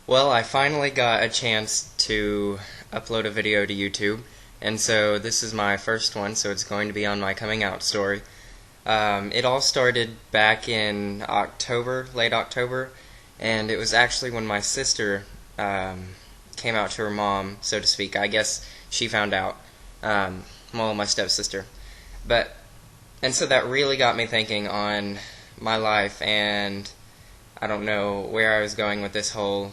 Well, I finally got a chance to upload a video to YouTube, and so this is my first one, so it's going to be on my coming out story. It all started back in October, late October, and it was actually when my sister came out to her mom, so to speak. I guess she found out, well, my stepsister. But, and so that really got me thinking on my life, and I don't know where I was going with this whole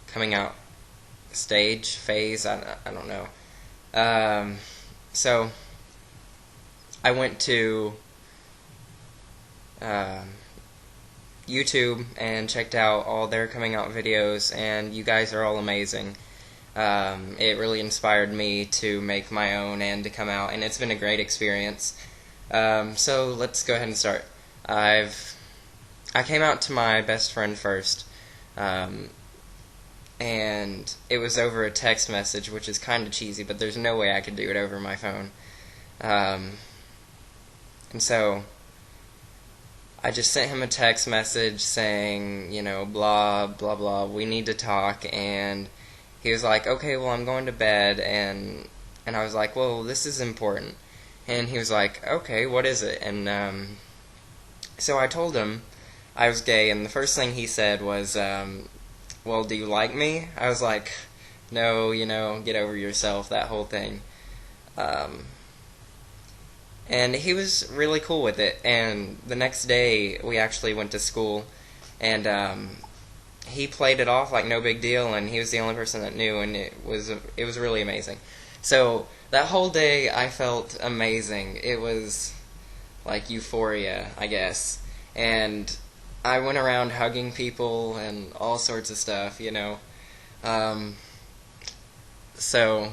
coming out stage phase. I don't know. So I went to um, YouTube and checked out all their coming out videos, and you guys are all amazing. It really inspired me to make my own and to come out, and it's been a great experience. So let's go ahead and start. I came out to my best friend first. And it was over a text message, which is kind of cheesy, but there's no way I could do it over my phone. And so I just sent him a text message saying, blah, blah, blah, we need to talk, and he was like, okay, well, I'm going to bed, and I was like, well, this is important. And he was like, okay, what is it? And so I told him I was gay, and the first thing he said was, well, do you like me? I was like, no, get over yourself, that whole thing. And he was really cool with it, and the next day we actually went to school, and he played it off like no big deal, and he was the only person that knew, and it was really amazing. So that whole day I felt amazing. It was like euphoria, I guess. And I went around hugging people and all sorts of stuff. So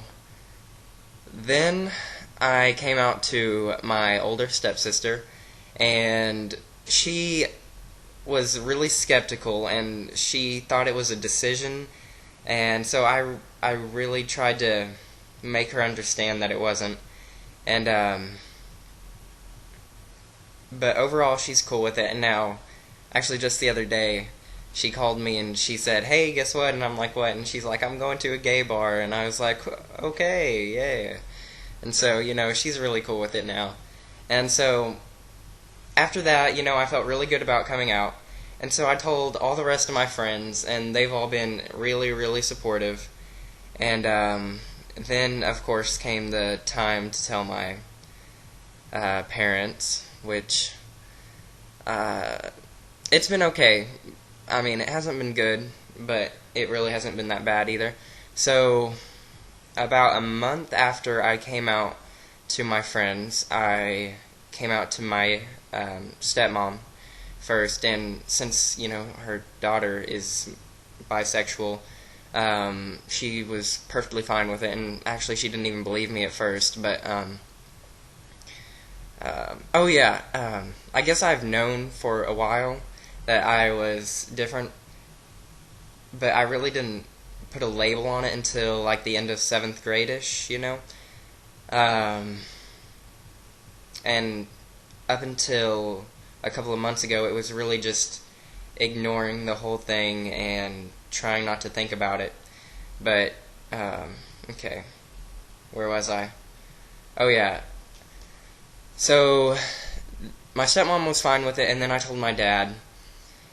then I came out to my older stepsister, and she was really skeptical, and she thought it was a decision, and so I really tried to make her understand that it wasn't, and but overall she's cool with it. And now, actually, just the other day, she called me and she said, hey, guess what? And I'm like, what? And she's like, I'm going to a gay bar. And I was like, okay, yeah. And so, she's really cool with it now. And so, after that, I felt really good about coming out. And so I told all the rest of my friends, and they've all been really, really supportive. And then, of course, came the time to tell my parents, which it's been okay. I mean, it hasn't been good, but it really hasn't been that bad either. So, about a month after I came out to my friends, I came out to my stepmom first, and since, her daughter is bisexual, she was perfectly fine with it, and actually she didn't even believe me at first, but, oh yeah, I guess I've known for a while that I was different, but I really didn't put a label on it until like the end of 7th grade-ish, and up until a couple of months ago, it was really just ignoring the whole thing and trying not to think about it. But, okay, where was I? Oh yeah, so my stepmom was fine with it, and then I told my dad.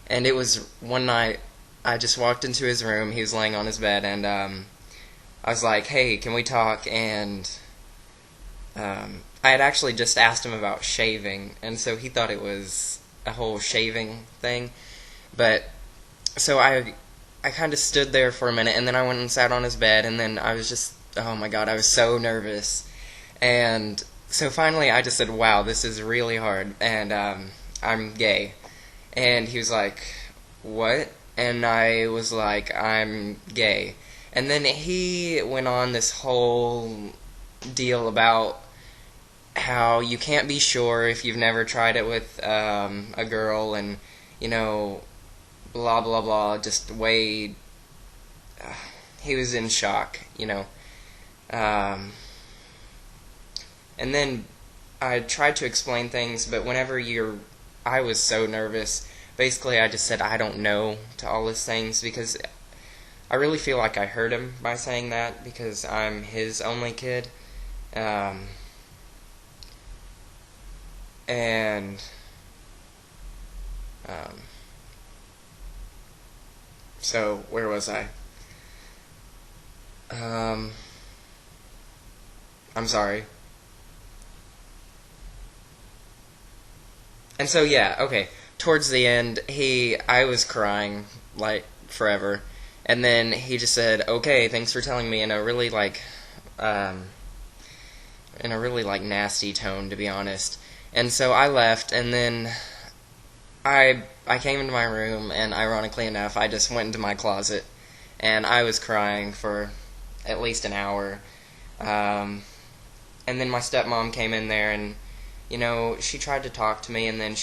And it was one night, I just walked into his room, he was laying on his bed, and I was like, hey, can we talk? And I had actually just asked him about shaving, and so he thought it was a whole shaving thing. But, so I kind of stood there for a minute, and then I went and sat on his bed, and then I was just, oh my god, I was so nervous. And so finally I just said, wow, this is really hard, and I'm gay. And he was like, what? And I was like, I'm gay. And then he went on this whole deal about how you can't be sure if you've never tried it with a girl, and, blah, blah, blah, just way... he was in shock. And then I tried to explain things, but I was so nervous. Basically, I just said I don't know to all these things, because I really feel like I hurt him by saying that because I'm his only kid. And so where was I? I'm sorry. And so yeah, okay. Towards the end, I was crying like forever, and then he just said, "Okay, thanks for telling me," um, in a really like nasty tone, to be honest. And so I left, and then I came into my room, and ironically enough, I just went into my closet, and I was crying for at least an hour. And then my stepmom came in there, and she tried to talk to me, and then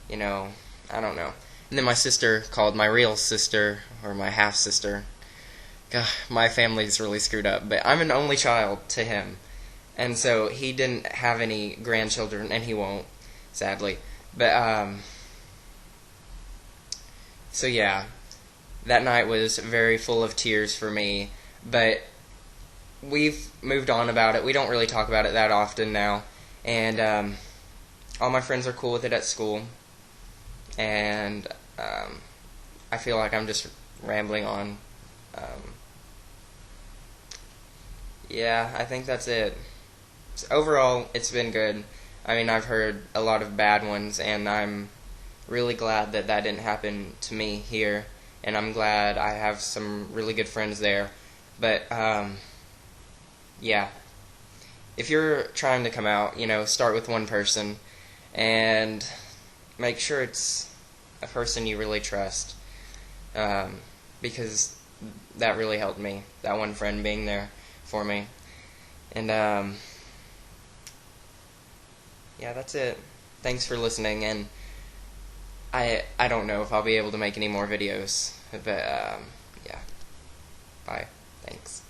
I don't know. And then my sister called, my real sister, or my half sister. God, my family's really screwed up, but I'm an only child to him. And so he didn't have any grandchildren, and he won't, sadly. But, so yeah, that night was very full of tears for me, but we've moved on about it. We don't really talk about it that often now, and all my friends are cool with it at school, and I feel like I'm just rambling on. Yeah, I think that's it. So overall, it's been good. I mean, I've heard a lot of bad ones, and I'm really glad that that didn't happen to me here, and I'm glad I have some really good friends there. But, yeah. If you're trying to come out, start with one person, and make sure it's a person you really trust, because that really helped me, that one friend being there for me. And, yeah, that's it. Thanks for listening, and I don't know if I'll be able to make any more videos, but, yeah. Bye. Thanks.